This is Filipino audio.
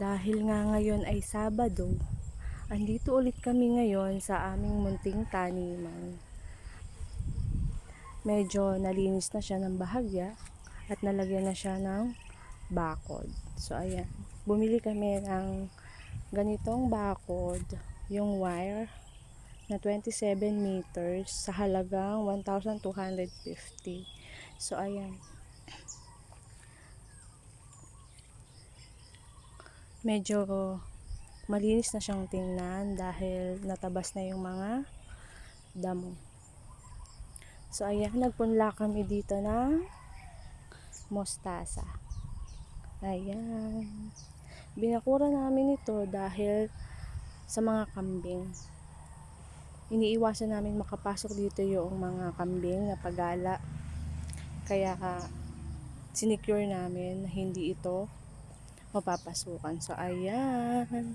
Dahil nga ngayon ay Sabado, andito ulit kami ngayon sa aming munting taniman. Medyo nalinis na siya ng bahagya at nalagyan na siya ng bakod. So ayan, bumili kami ng ganitong bakod, yung wire na 27 meters sa halagang 1,250. So ayan, medyo malinis na siyang tingnan dahil natabas na yung mga damo. So ayan, nagpunla kami dito ng mostasa. Ayan, binakura namin ito dahil sa mga kambing. Iniiwasan namin makapasok dito yung mga kambing na pagala, kaya sinecure namin na hindi ito mapapasukan. So ayan,